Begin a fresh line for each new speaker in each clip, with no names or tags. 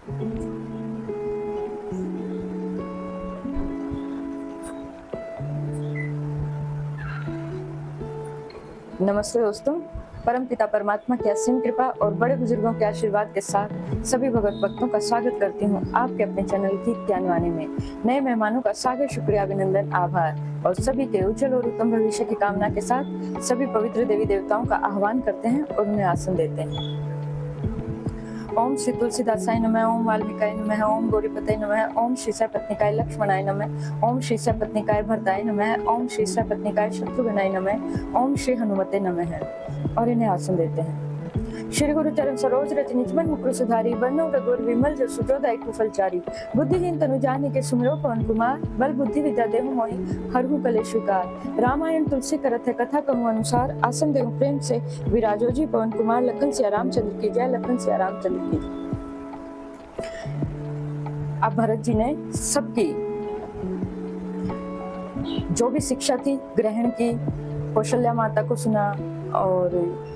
नमस्ते दोस्तों, परम पिता परमात्मा की असीम कृपा और बड़े बुजुर्गों के आशीर्वाद के साथ सभी भगवत भक्तों का स्वागत करती हूँ आपके अपने चैनल की ज्ञानवाणी में। नए मेहमानों का सादर शुक्रिया, अभिनंदन, आभार और सभी के उज्जवल और उत्तम भविष्य की कामना के साथ सभी पवित्र देवी देवताओं का आह्वान करते हैं और उन्हें आसन देते हैं। ओम श्री तुलसीदासाय नमः, ओम वाल्मीकाय नमः, ओम गौरीपतये नमः, ओम श्री सपत्निकाय लक्ष्मणाय नमः, ओम श्री सपत्निकाय भरताय नमः, ओम श्री सपत्निकाय शत्रुघ्नाय नमः, ओम श्री हनुमते नमः और इन्हें आसन देते हैं। श्री गुरु चरण सरोज रज निजमन मुकुर सुधारी, वर्णो रघुवर विमल जसु जोदायक कुशलचारी, बुद्धिहीन तनु जानिके सुमिरो पवन कुमार, बल बुद्धि विद्या देहु मोहि हरहु कलेश विकार। रामायण तुलसी करत है कथा कहूँ अनुसार, आसन देहु प्रेम से विराजो जी पवन कुमार। लखन सिया रामचंद्र की जय, लखन सिया रामचंद्र की जय। अब भरत जी ने सबकी जो भी शिक्षा थी ग्रहण की, कौशल्या माता को सुना और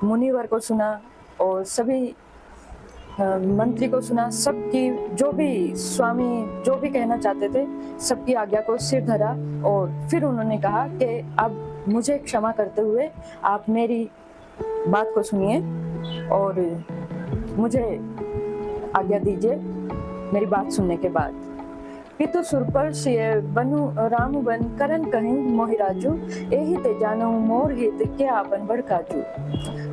मुनिवर को सुना और सभी मंत्री को सुना। सबकी जो भी स्वामी जो भी कहना चाहते थे सबकी आज्ञा को सिर धरा और फिर उन्होंने कहा कि अब मुझे क्षमा करते हुए आप मेरी बात को सुनिए और मुझे आज्ञा दीजिए मेरी बात सुनने के बाद। पितु सुरपर सिय बनु राम बन करन कहीं मोहिराजू, एहि ते जानो मोर हित के आपन बड़काजू।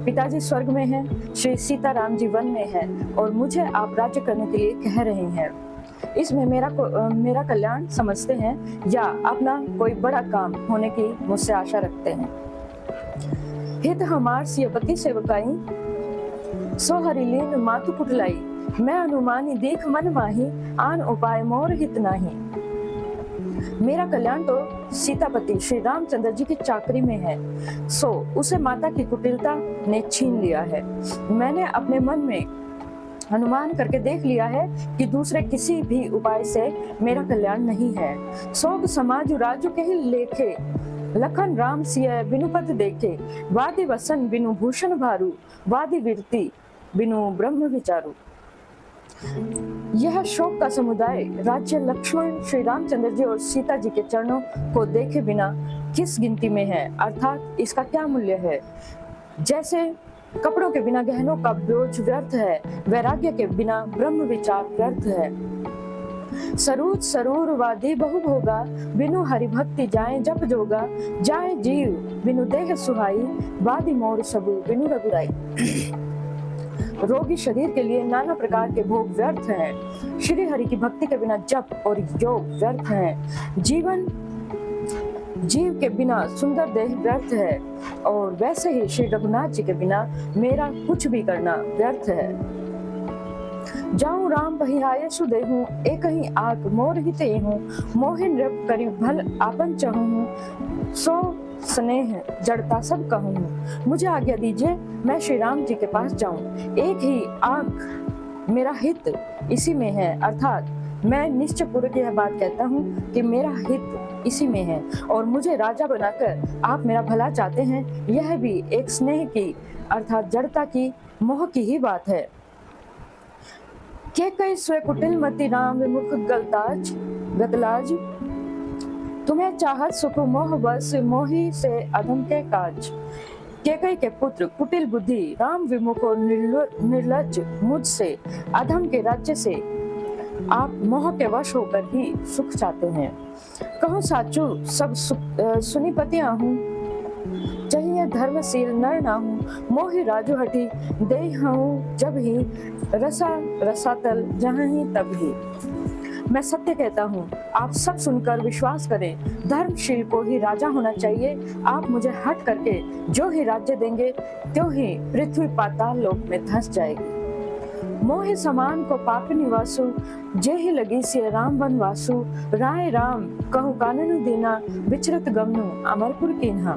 पिताजी स्वर्ग में हैं, श्री सीताराम जी वन में हैं और मुझे आप राज्य करने के लिए कह रहे हैं। इसमें मेरा कल्याण समझते हैं या अपना कोई बड़ा काम होने की मुझसे आशा रखते हैं। हित हमार सियपति सेवकाई, सो हरिलीन मातु पुटलाई, मैं अनुमानी देख मन माही, आन उपाय मोर हित नाही। मेरा कल्याण तो सीतापति श्री रामचंद्र जी की चाकरी में है, सो उसे माता की कुटिलता ने छीन लिया है। मैंने अपने मन में अनुमान करके देख लिया है कि दूसरे किसी भी उपाय से मेरा कल्याण नहीं है। सोग समाज राजू के ही लेखे, लखन राम सिय बिनु पद देखे, वादि वसन बिनु भूषण भारू, वादि वीरति बिनु ब्रह्म विचारू। यह शोक का समुदाय राज्य लक्ष्मण श्री रामचंद्र जी और सीता जी के चरणों को देखे बिना किस गिनती में है, अर्थात इसका क्या मूल्य है। जैसे कपड़ों के बिना गहनों का बोझ व्यर्थ है, वैराग्य के बिना ब्रह्म विचार व्यर्थ है। सरूज सरूर वादी बहु भोगा, बिनु हरि भक्ति जाए जप जोगा, जाए जीव बिनु देह सुहाई, वादी मोर सबु बिनु रघुराई। रोगी शरीर के लिए नाना प्रकार के भोग व्यर्थ हैं, श्री हरि की भक्ति के बिना जप और योग व्यर्थ हैं। जीव के बिना सुंदर देह व्यर्थ है और वैसे ही श्री रघुनाथ जी के बिना मेरा कुछ भी करना व्यर्थ है। जाऊं राम पहिहाय सुदेहूं, एक ही आग मोर हिते हूँ, मोहिन रब करी भल आपन चाहूं, सो स्नेह जड़ता सब कहूँ। मुझे आज्ञा दीजिए मैं श्री राम जी के पास जाऊं, एक ही आग मेरा हित इसी में है, अर्थात मैं निश्चय पूर्वक यह बात कहता हूँ कि मेरा हित इसी में है और मुझे राजा बनाकर आप मेरा भला चाहते हैं, यह भी एक स्नेह की अर्थात जड़ता की मोह की ही बात है। के कई स्वे कुटिल मति राम विमुख गतलाज, तुम्हें चाहत सुख मोह बस, मोही से अधम के काज। केकई के पुत्र कुटिल बुद्धि, राम विमुख और निर्लज्ज, मुझसे अधम के राज्य से आप मोह के वश होकर ही सुख चाहते हैं। कहूँ साचू सब सुनीपति आहूं, चाहिए धर्मशील नर नाहूं, मोहि राजू हटी दे हूँ जब ही, रसातल जहाँ ही तब ही। मैं सत्य कहता हूँ, आप सब सुनकर विश्वास करें, धर्मशील को ही राजा होना चाहिए। आप मुझे हट करके जो ही राज्य देंगे त्यों ही पृथ्वी पाताल लोक में धंस जाएगी। मोह समान को पाप निवासु, जे ही लगी से राम वनवासु, राय राम कहु काननु देना, विचरत गमनु अमरपुर कीन्हा।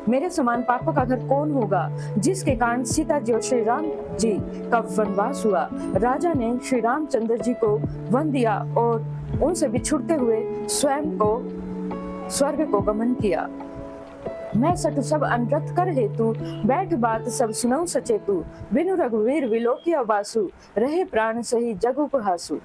मेरे समान पापों का घर कौन होगा, जिसके कारण सीता जी और श्री राम जी का वनवास हुआ। राजा ने श्री रामचंद्र जी को वन दिया और उनसे बिछुड़ते हुए स्वयं को स्वर्ग को गमन किया। मैं सटु सब अनरथ कर हेतु, बैठ बात सब सुनऊ सचेतु, बिनु रघुवीर विलोकिया वासु, रहे प्राण सही जग उपहासु।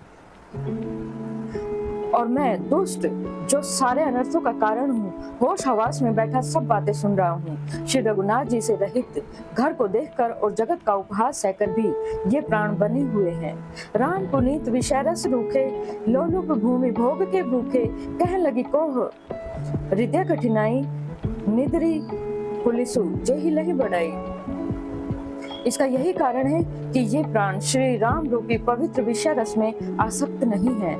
और मैं दुष्ट जो सारे अनर्थों का कारण हूँ, होश हवास में बैठा सब बातें सुन रहा हूँ। श्री रघुनाथ जी से रहित घर को देखकर और जगत का उपहास सहकर भी ये प्राण बने हुए हैं। राम पुनीत विषय रस रूखे, लोलुप भूमि भोग के भूखे, कह लगी कोह हृदय कठिनाई, निद्री पुलिसु जेहि लही बढ़ाई। इसका यही कारण है कि ये प्राण श्री राम रूपी पवित्र विषय रस में आसक्त नहीं है।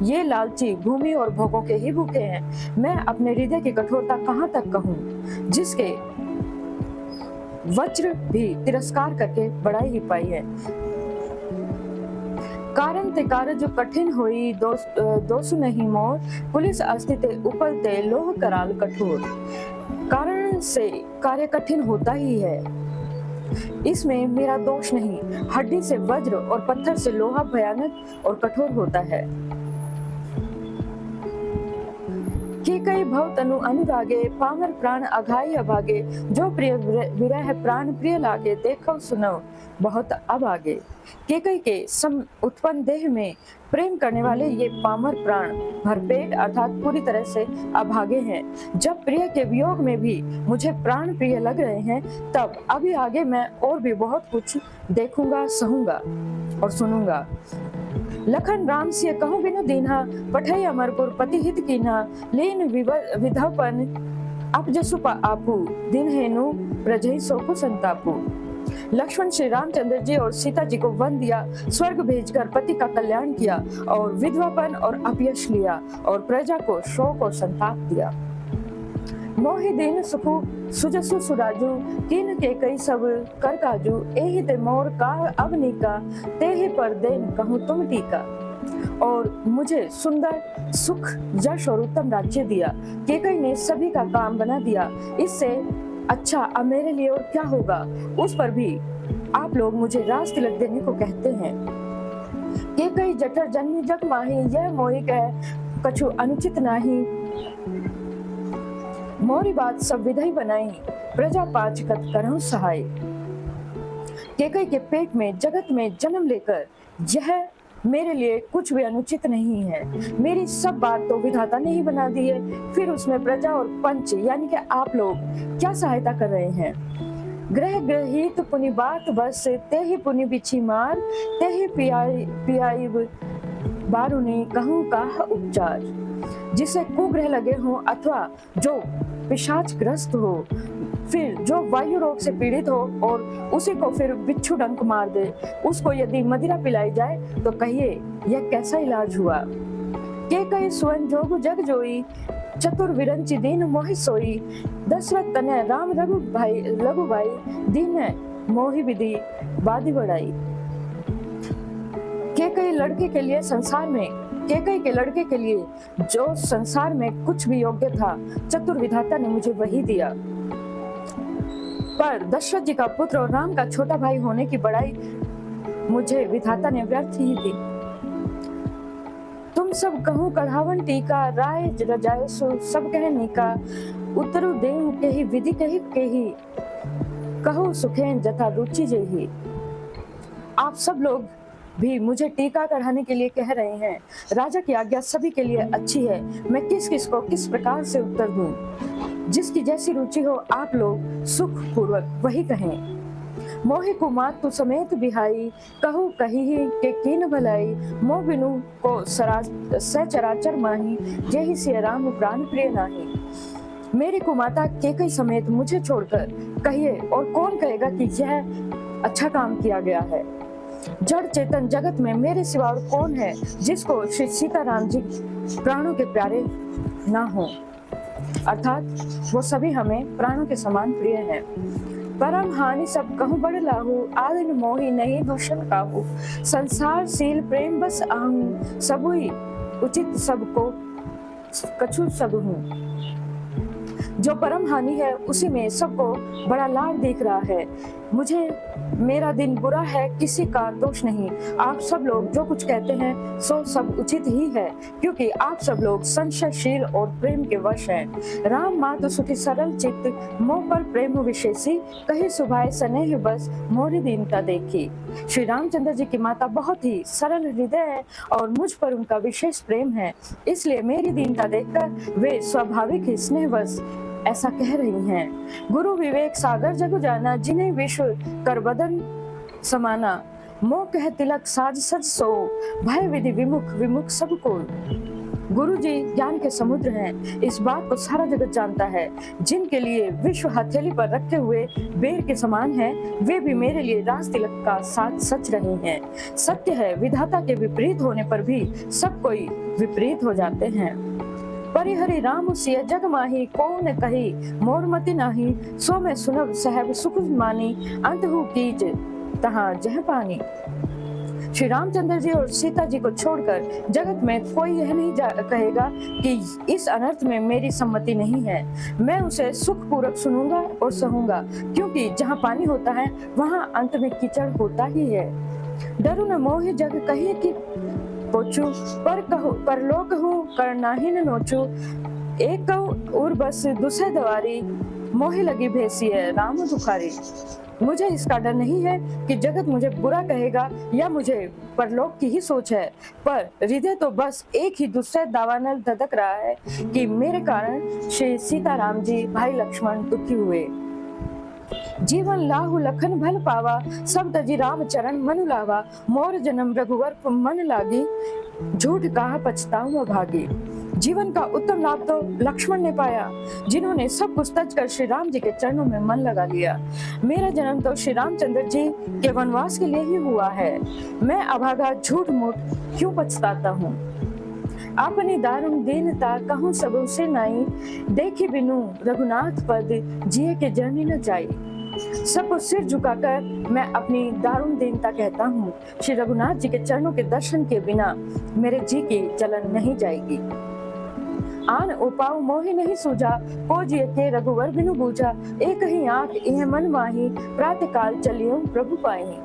ये लालची भूमि और भोगों के ही भूखे हैं। मैं अपने हृदय की कठोरता कहाँ तक कहूँ, जिसके वज्र भी तिरस्कार करके बढ़ाई ही पाई है। कारण ते कारज कठिन होई, दोषु नहीं मोर, पुलिस अस्तित्व उपलते लोह कराल कठोर। कारण से कार्य कठिन होता ही है, इसमें मेरा दोष नहीं। हड्डी से वज्र और पत्थर से लोहा भयानक और कठोर होता है। कि कई भव तनु अनुरागे, पामर प्राण अघाई अभागे, जो प्रिय विरह प्राण प्रिय लागे, देखो सुनो बहुत अब आगे। केकई के सम उत्पन्न देह में प्रेम करने वाले ये पामर प्राण भरपेट अर्थात पूरी तरह से अभागे हैं। जब प्रिय के वियोग में भी मुझे प्राण प्रिय लग रहे हैं, तब अभी आगे मैं और भी बहुत कुछ देखूंगा, सहूंगा और सुनूंगा। लखन राम से कहूँ बिनु दीन्हा, पठई अमरपुर पति हित कीन्हा, लीन विधवपन अपजसु आपू, दिन हेनु प्रजहि सोकु संतापू। लक्ष्मण श्री रामचंद्र जी और सीता जी को वन दिया, स्वर्ग भेजकर पति का कल्याण किया और विधवापन और अपयश लिया और प्रजा को शोक और संताप दिया। मोहि दीन सुखु सुजसु सुराजू, कीन के कई सब कर काजू, एहि ते मोर का अवनीका, तेहि पर देन कहूँ तुम टीका। और मुझे सुंदर सुख यश और उत्तम राज्य दिया। केकई ने सभी का काम बना दिया। इससे अच्छा अब मेरे लिए और क्या होगा। उस पर भी आप लोग मुझे राज तिलक देने को कहते हैं। केकई जठर जन्मी जग माही, यह मोहि कह कछु अनुचित नाही। मोरी बात सब विधई बनाई, प्रजा पाचकत करहु सहाय। केकई के पेट में जगत में जन्म लेकर यह मेरे लिए कुछ भी अनुचित नहीं है। मेरी सब बात तो विधाता ने ही बना दी है, फिर उसमें प्रजा और पंच यानी कि आप लोग क्या सहायता कर रहे हैं। ग्रह ग्रहित पुनि बात बस, तेहि पुनि बिछी मार, तेहि पियाई बारुनी कहूँ का उपचार। जिसे कुग्रह लगे हों अथवा जो पिशाच ग्रस्त हो, फिर जो वायु रोग से पीड़ित हो और उसी को फिर बिच्छू डंक मार दे, उसको यदि मदिरा पिलाई जाए तो कहिए यह कैसा इलाज हुआ। के कई सुवन जोग जग जोई, चतुर विरंची दीन मोहि सोई। दशरथ तनय राम रघु भाई, दीन मोहि विधि बादी बढ़ाई। केकई लड़के के लिए संसार में, केकई के लड़के के लिए जो संसार में कुछ भी योग्य था, चतुर विधाता ने मुझे वही दिया। पर दशरथ जी का पुत्र और राम का छोटा भाई होने की बड़ाई मुझे विधाता ने व्यर्थ ही दी। तुम सब कहूँ कढ़ावन टीका, राय रजाय सो सब कह नीका। उत्तरु देव के ही विधि कही कहू सुखेन जथा रुचि जेही। आप सब लोग भी मुझे टीका कढ़ाने के लिए कह रहे हैं। राजा की आज्ञा सभी के लिए अच्छी है, मैं किस किस को किस प्रकार से उत्तर दूं। जिसकी जैसी रुचि हो आप लोग सुख पूर्वक वही कहें। मोहि कुमार तु समेत बिहाई, कहू कही के कीन भलाई। मोह बिनु को सचराचर माही, जेहि सिय राम प्राण प्रिय नाही। मेरी कुमाता केकई समेत मुझे छोड़कर कहिए, और कौन कहेगा कि यह अच्छा काम किया गया है। जड़ चेतन जगत में मेरे सिवा और कौन है जिसको श्री सीताराम जी प्राणों के प्यारे ना हो, अर्थात वो सभी हमें प्राणों के समान प्रिय हैं। परम हानि सब कहूँ बड़ लाहू, आदिन मोहि नहीं दूषण काहू। संसार शील प्रेम बस आहू, सबुई उचित सबको कछु सब हूँ। जो परम हानि है उसी में सबको बड़ा लाभ दिख रहा है। मुझे मेरा दिन बुरा है, किसी का दोष नहीं। आप सब लोग जो कुछ कहते हैं सो सब उचित ही है, क्योंकि आप सब लोग संशयशील और प्रेम के वश हैं। राम मातु सुखी सरल चित्त, मोह पर प्रेम विशेषी, कही सुभाए स्नेह बस मोरी दीनता देखी। श्री रामचंद्र जी की माता बहुत ही सरल हृदय है और मुझ पर उनका विशेष प्रेम है, इसलिए मेरी दीनता देखकर वे स्वाभाविक ही स्नेहवश ऐसा कह रही हैं। गुरु विवेक सागर जगु जाना, जिन्हें विश्व कर बदन समाना। मोह कह तिलक साज सज सो, भय विधि विमुख विमुख सबको। गुरु जी ज्ञान के समुद्र हैं, इस बात को सारा जगत जानता है। जिनके लिए विश्व हथेली पर रखे हुए बेर के समान है, वे भी मेरे लिए राज तिलक का साथ सच रहे हैं। सत्य है, विधाता के विपरीत होने पर भी सब कोई विपरीत हो जाते हैं। परिहरि राम सिय जग माही, को न कही मोर मति नाही। सो मैं सुनब सहब सुख मानी, अंत हु कीज तहाँ जह पानी। श्री रामचंद्र जी और सीता जी को छोड़कर जगत में कोई यह नहीं कहेगा कि इस अनर्थ में मेरी सम्मति नहीं है। मैं उसे सुख पूर्वक सुनूंगा और सहूंगा, क्योंकि जहाँ पानी होता है वहाँ अंत में कीचड़ होता ही है। डरू न मोहि जग कहिए कि पोचू, पर कहूँ परलोक हूँ करना ही न नोचू। एक कहूँ उर बस दूसरे दवारी, मोहे लगी भेसी है राम दुखारी। मुझे इसका डर नहीं है कि जगत मुझे बुरा कहेगा या मुझे परलोक की ही सोच है, पर हृदय तो बस एक ही दूसरे दावानल धधक रहा है कि मेरे कारण श्री सीताराम जी भाई लक्ष्मण दुखी हुए। जीवन लाहु लखन भल पावा, सब तजी राम चरण मनु लावा। मोर जन्म रघुवर मन लागी, झूठ कहा पछताऊं भागी। जीवन का उत्तम लाभ तो लक्ष्मण ने पाया, जिन्होंने सब कुछ तज कर श्री राम जी के चरणों में मन लगा लिया। मेरा जन्म तो श्री रामचंद्र जी के वनवास के लिए ही हुआ है। मैं अभागा झूठ मूठ क्यों पछताता हूँ। अपनी दारुण दीनता कहूँ सबों से नाई, देखी बिनु रघुनाथ पद जिए के जर्नी न जाई। सबको सिर झुकाकर मैं अपनी दारुण दीनता कहता हूँ। श्री रघुनाथ जी के चरणों के दर्शन के बिना मेरे जी की जलन नहीं जाएगी। आन उपाऊ मोहि नहीं सूझा, को जिय के रघुवर बिनु बूझा। एक ही आंख यह मन माही, प्रातः काल चलियो प्रभु पाई।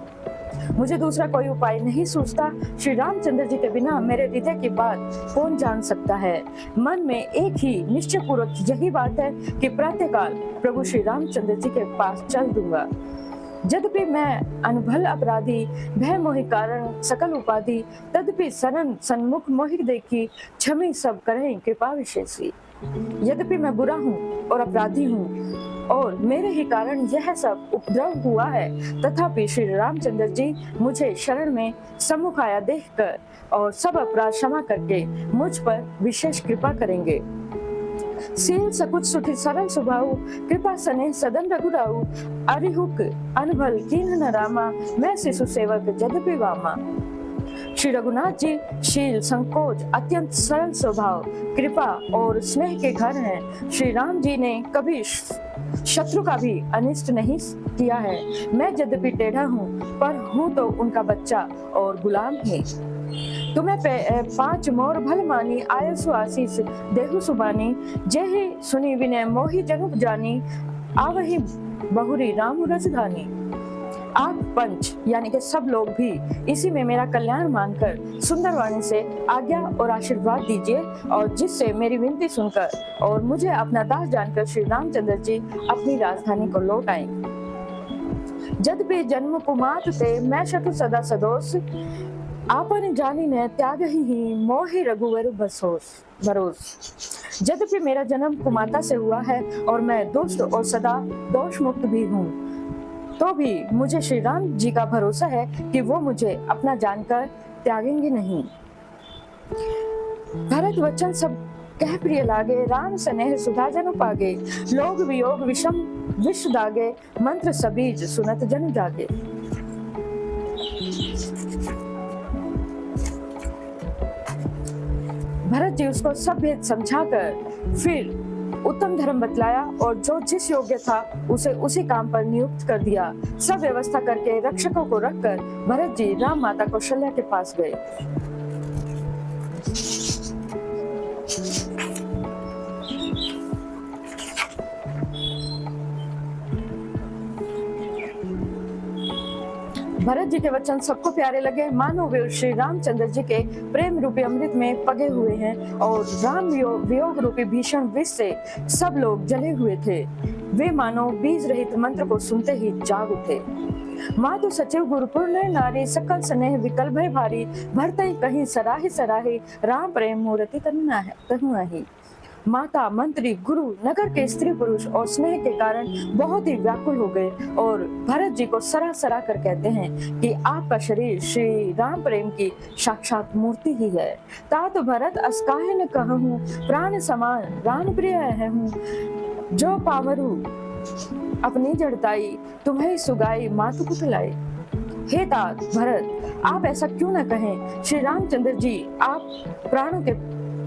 मुझे दूसरा कोई उपाय नहीं सूझता। श्री रामचंद्र जी के बिना मेरे हृदय की बात कौन जान सकता है। मन में एक ही निश्चय पूर्वक यही बात है कि प्रातःकाल प्रभु श्री रामचंद्र जी के पास चल दूंगा। यद्यपि मैं अनभल अपराधी, भय मोहि कारण सकल उपाधि। तदपि शरण सन्मुख मोहि देखी, क्षमी सब करें कृपा विशेषी। यद्यपि मैं बुरा हूँ और अपराधी हूँ और मेरे ही कारण यह सब उपद्रव हुआ है, तथापि श्री रामचंद्र जी मुझे शरण में सम्मुख आया देखकर और सब अपराध क्षमा करके मुझ पर विशेष कृपा करेंगे। सील सकुच सुखी सरल स्वभाव, कृपा सने सदन रघुराऊ। अरिहुक अनभल कीन्ह न रामा, मैं शिशु सेवक यद्यपि वामा। श्री रघुनाथ जी शील संकोच अत्यंत सरल स्वभाव, कृपा और स्नेह के घर हैं। श्री राम जी ने कभी शत्रु का भी अनिष्ट नहीं किया है। मैं यद्यपि टेढ़ा हूँ पर हूँ तो उनका बच्चा और गुलाम ही। तुम्हें पांच मोर भल मानी, आयसु आशीष देहु सुबानी। जेहि सुनी विनय मोहि जनुप जानी, आवहि बहुरी राम रजधानी। आप पंच यानी कि सब लोग भी इसी में मेरा कल्याण मानकर सुंदर वाणी से आज्ञा और आशीर्वाद दीजिए, और जिससे मेरी विनती सुनकर और मुझे अपना दास जानकर श्री रामचंद्र जी अपनी राजधानी को लौट आए। यद्यपि जन्म कुमात ते मैं शत्रु सदा सदोष, आपन जानी ने त्याग ही मोहि रघुवर भरोस। यद्यपि मेरा जन्म कुमाता से हुआ है और मैं दुष्ट और सदा दोष मुक्त भी हूँ, तो भी मुझे श्री राम जी का भरोसा है कि वो मुझे अपना जानकर त्यागेंगे नहीं। भरत वचन सब कह प्रिय लागे, राम स्नेह सुधा जन पागे। लोग वियोग विषम विश्व दागे, मंत्र सबीज सुनत जन जागे। भरत जी उसको सब भेद समझाकर फिर उत्तम धर्म बतलाया और जो जिस योग्य था उसे उसी काम पर नियुक्त कर दिया। सब व्यवस्था करके रक्षकों को रखकर भरत जी राम माता कौशल्या के पास गए। भरत जी के वचन सबको प्यारे लगे, मानो वे श्री रामचंद्र जी के प्रेम रूपी अमृत में पगे हुए हैं और राम वियोग रूपी भीषण विष से सब लोग जले हुए थे। वे मानो बीज रहित मंत्र को सुनते ही जाग उठे। मातु सचिव गुरुपुर नारी सकल स्नेह विकल भय भारी, भरतई कहीं सराही सराही, राम प्रेम मूर्ति तनुआही। माता, मंत्री, गुरु, नगर के स्त्री पुरुष और स्नेह के कारण बहुत ही व्याकुल हो गए और भरत जी को सरा सरा कर कहते हैं कि आपका शरीर श्री राम प्रेम की साक्षात मूर्ति ही है। तात भरत अस्काहे न कहूं, प्राण समान राम प्रिय है हूँ, जो पावरु अपनी जड़ताई, तुम्हें सुगाई मातु कुटलाई। हे तात भरत, आप ऐसा क्यों न कहें, श्री रामचंद्र जी आप प्राणों के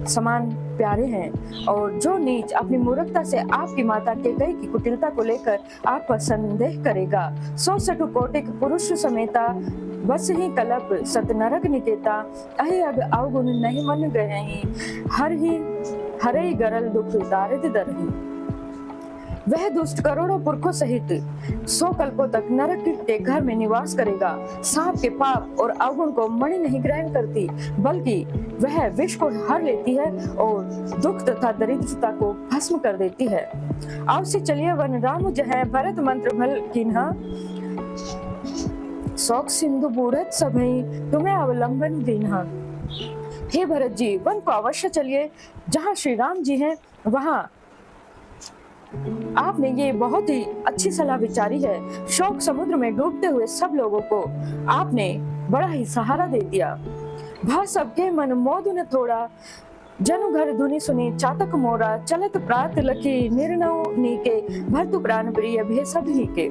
समान प्यारे हैं और जो नीच अपनी मूर्खता से आपकी माता कैकेयी की कुटिलता को लेकर आप पर संदेह करेगा, सो सटु कोटिक पुरुष समेता, बस ही कलप सत नरक निकेता, अहि अग अवगुण नहीं मन गए, हर ही गरल दुख दारिद्र दरही। वह दुष्ट करोड़ों पुरखों सहित 100 कल्पों तक नरक के घर में निवास करेगा। सांप के पाप और अवगुण को मणि नहीं ग्रहण करती, बल्कि वह विष को हर लेती है और दुख तथा दरिद्रता को भस्म कर देती है। आवश्य चलिए वन राम जह, भरत मंत्र भल किन्हा, शौक सिंधु बूढ़त सभई, तुम्हें अवलंबन दीन्हा। हे भरत जी, वन को अवश्य चलिए, जहाँ श्री राम जी हैं वहाँ आपने ये बहुत ही अच्छी सलाह विचारी है। शोक समुद्र में डूबते हुए सब लोगों को आपने बड़ा ही सहारा दे दिया। भा सबके मन मोद न थोड़ा, जनु घर धुनि सुनी चातक मोरा, चलत प्रात लखी निर्णव नीके, भरतु प्राण प्रिय भे सब ही के।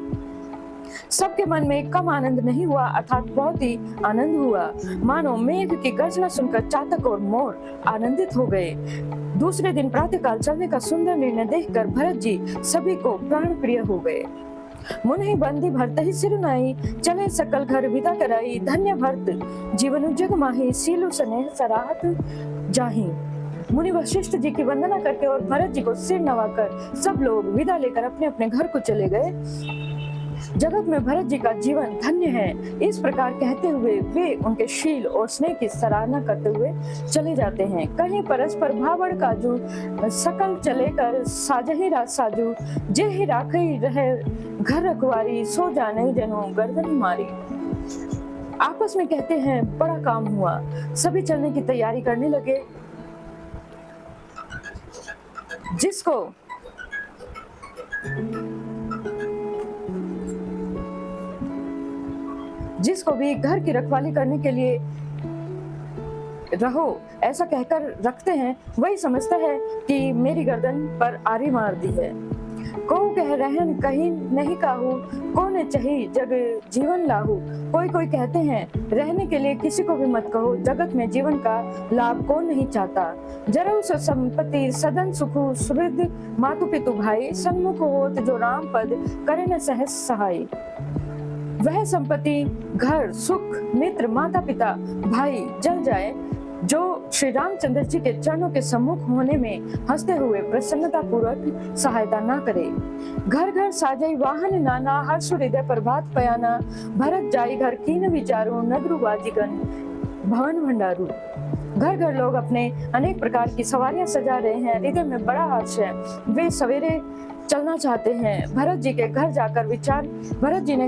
सबके मन में कम आनंद नहीं हुआ, अर्थात बहुत ही आनंद हुआ। मानो मेघ की गर्जना सुनकर चातक और मोर आनंदित हो गए। दूसरे दिन प्रातःकाल चलने का सुंदर निर्णय देखकर भरत जी सभी को प्राण प्रिय हो गए। मुनि बंदी भरत ही सिर नाई, चले सकल घर विदा कराई, धन्य भरत जीवन जग माही, सीलु स्नेह सराहत जाही। मुनि वशिष्ठ जी की वंदना करके और भरत जी को सिर नवाकर सब लोग विदा लेकर अपने अपने घर को चले गए। जगत में भरत जी का जीवन धन्य है, इस प्रकार कहते हुए वे उनके शील और स्नेह की सराहना करते हुए चले जाते हैं। कहीं परस्पर भावड़ काजू, सकल चले कर साजही राज साजू, जे ही राखई रहे घर रखवारी, सो जाने जनो गर्दन मारी। आपस में कहते हैं बड़ा काम हुआ, सभी चलने की तैयारी करने लगे। जिसको भी घर की रखवाली करने के लिए रहो ऐसा कहकर रखते हैं, वही समझता है कि मेरी गर्दन पर आरी मार दी है। को कह रहन कहीं नहीं काहू, को न चाही जग जीवन लाहू। कोई कोई कहते हैं रहने के लिए किसी को भी मत कहो, जगत में जीवन का लाभ कौन नहीं चाहता। जरऊ सो संपत्ति सदन सुखु, सुहृद मातु पितु भाई, सन्मुख होत जो राम पद, करे न सहज सहाय। वह संपत्ति, घर, सुख, मित्र, माता पिता, भाई जल जाए जो श्री रामचंद्र जी के चरणों के सम्मुख होने में हंसते हुए प्रसन्नता पूर्वक सहायता न करे। घर घर साजई वाहन नाना, हर्ष हृदय प्रभात पयाना, भरत जाई घर कीन विचारू, नगरु बाजीगन भवन भंडारू। घर घर लोग अपने अनेक प्रकार की सवारियां सजा रहे हैं, हृदय में बड़ा हर्ष है। वे सवेरे चलना चाहते हैं। भरत जी ने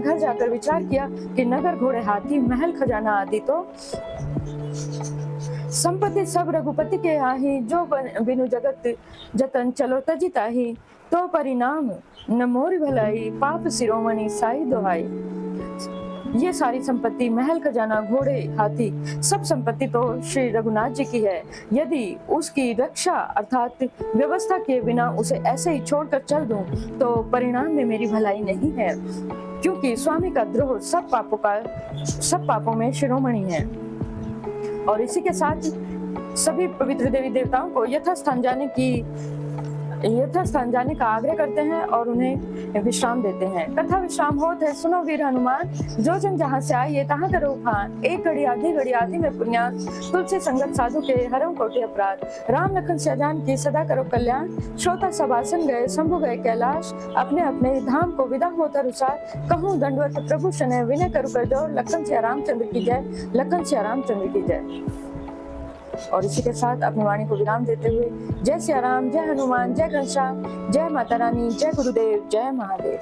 घर जाकर विचार किया कि नगर, घोड़े, हाथी, महल, खजाना आदि तो संपत्ति सब रघुपति के आही, जो बिनु जगत जतन चलो तजी ताही, तो परिणाम न मोर भलाई, पाप शिरोमणि साई दोहाई। ये सारी संपत्ति, महल, खजाना, घोड़े, हाथी, सब संपत्ति तो श्री रघुनाथ जी की है। यदि उसकी रक्षा अर्थात व्यवस्था किए बिना उसे ऐसे ही छोड़कर चल दूं, तो परिणाम में मेरी भलाई नहीं है, क्योंकि स्वामी का द्रोह सब पापों में शिरोमणि है। और इसी के साथ सभी पवित्र देवी देवताओं को यथास्थान जाने की यथास्थान जाने का आग्रह करते हैं और उन्हें विश्राम देते हैं। कथा विश्राम होत है, सुनो वीर हनुमान, जो जन जहाँ से आइए तहाँ करो उफान। एक घड़ी आधी में पुण्यान, तुलसी संगत साधु के हरम कोटि अपराध। राम लखन सियाजान की सदा करो कल्याण, श्रोता सब आसन गए शंभु गए कैलाश। अपने अपने धाम को विदा होता रुसार, कहूँ दंडवत प्रभु शनय विनय करु कर जोर। लखन सिया रामचंद्र की जय, लखन सिया रामचंद्र की जय। और इसी के साथ अपनी वाणी को विराम देते हुए जय सिया राम, जय हनुमान, जय घनश्याम, जय माता रानी, जय गुरुदेव, जय महादेव।